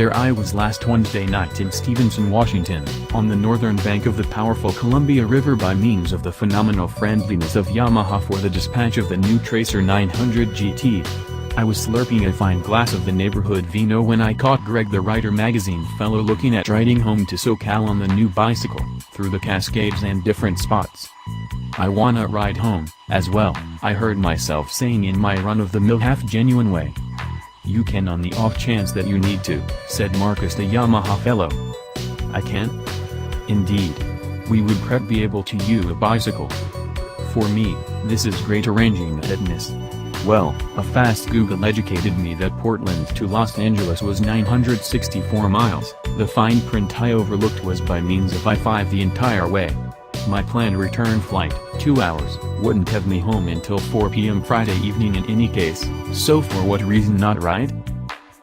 There I was last Wednesday night in Stevenson, Washington, on the northern bank of the powerful Columbia River by means of the phenomenal friendliness of Yamaha for the dispatch of the new Tracer 900 GT. I was slurping a fine glass of the neighborhood vino when I caught Greg the Rider magazine fellow looking at riding home to SoCal on the new bicycle, through the Cascades and different spots. "I wanna ride home, as well," I heard myself saying in my run-of-the-mill half-genuine way. "You can on the off chance that you need to," said Marcus the Yamaha fellow. "I can?" "Indeed. We would prep be able to use a bicycle. For me, this is great arranging aheadness. Well, a fast Google educated me that Portland to Los Angeles was 964 miles, the fine print I overlooked was by means of I-5 the entire way. My planned return flight, 2 hours, wouldn't have me home until 4 p.m. Friday evening in any case, so for what reason not ride?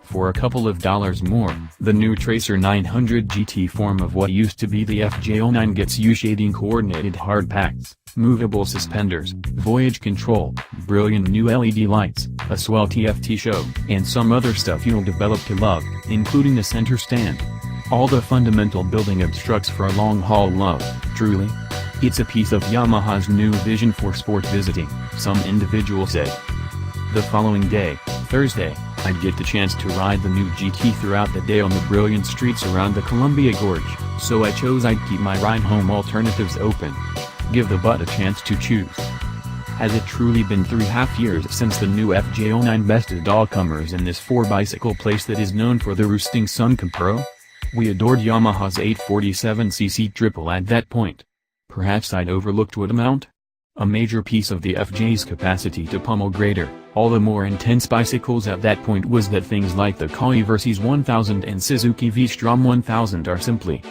For a couple of dollars more, the new Tracer 900 GT form of what used to be the FJ09 gets U-shading coordinated hard packs, movable suspenders, voyage control, brilliant new LED lights, a swell TFT show, and some other stuff you'll develop to love, including a center stand. All the fundamental building obstructs for a long-haul love, truly. It's a piece of Yamaha's new vision for sport visiting, some individual said. The following day, Thursday, I'd get the chance to ride the new GT throughout the day on the brilliant streets around the Columbia Gorge, so I chose I'd keep my ride-home alternatives open. Give the butt a chance to choose. Has it truly been 3.5 years since the new FJ09 bested all comers in this 4-bicycle place that is known for the roosting Sun Compro? We adored Yamaha's 847cc triple at that point. Perhaps I'd overlooked what amount? A major piece of the FJ's capacity to pummel greater, all the more intense bicycles at that point was that things like the Kawai Versys 1000 and Suzuki V-Strom 1000 are simply,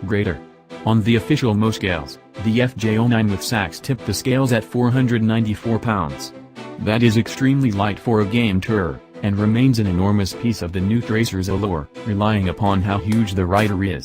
greater. On the official Mo scales, the FJ09 with Sachs tipped the scales at 494 pounds. That is extremely light for a game tourer, and remains an enormous piece of the new Tracer's allure, relying upon how huge the rider is.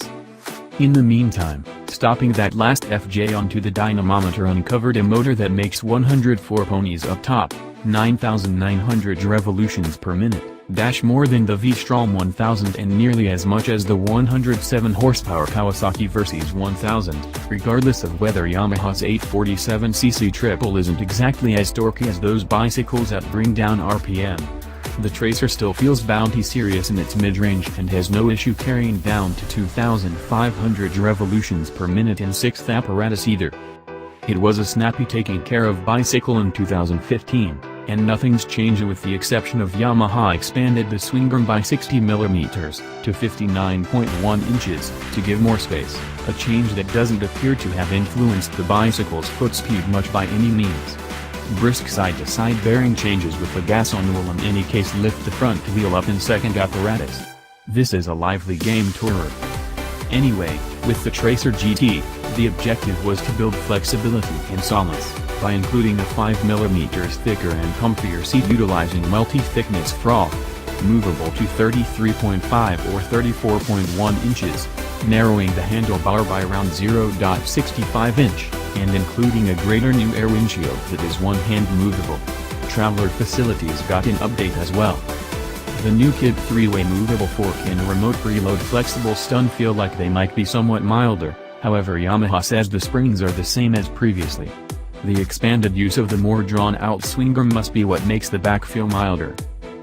In the meantime, stopping that last FJ onto the dynamometer uncovered a motor that makes 104 ponies up top, 9,900 revolutions per minute, dash more than the V-Strom 1000 and nearly as much as the 107 horsepower Kawasaki Versys 1000, regardless of whether Yamaha's 847cc triple isn't exactly as torquey as those bicycles that bring down RPM. The Tracer still feels bounty serious in its mid-range and has no issue carrying down to 2,500 revolutions per minute in 6th apparatus either. It was a snappy taking care of bicycle in 2015, and nothing's changed with the exception of Yamaha expanded the swingarm by 60mm, to 59.1 inches, to give more space, a change that doesn't appear to have influenced the bicycle's foot speed much by any means. Brisk side-to-side bearing changes with the gas on will in any case lift the front wheel up in 2nd apparatus. This is a lively game tourer. Anyway, with the Tracer GT, the objective was to build flexibility and solace, by including a 5mm thicker and comfier seat utilizing multi-thickness froth, movable to 33.5 or 34.1 inches, narrowing the handlebar by around 0.65 inch. And including a greater new air windshield that is one-hand movable. Traveler facilities got an update as well. The new Kid 3-way movable fork and remote preload flexible stun feel like they might be somewhat milder, however Yamaha says the springs are the same as previously. The expanded use of the more drawn-out swingarm must be what makes the back feel milder.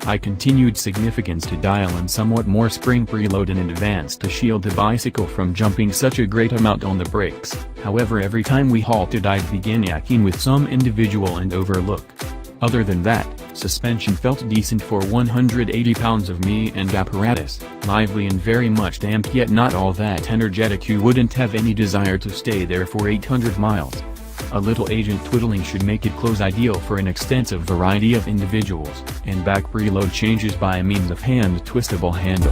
I continued significance to dial in somewhat more spring preload in advance to shield the bicycle from jumping such a great amount on the brakes, however every time we halted I'd begin yakking with some individual and overlook. Other than that, suspension felt decent for 180 pounds of me and apparatus, lively and very much damped yet not all that energetic you wouldn't have any desire to stay there for 800 miles. A little agent twiddling should make it close ideal for an extensive variety of individuals, and back preload changes by means of hand twistable handle.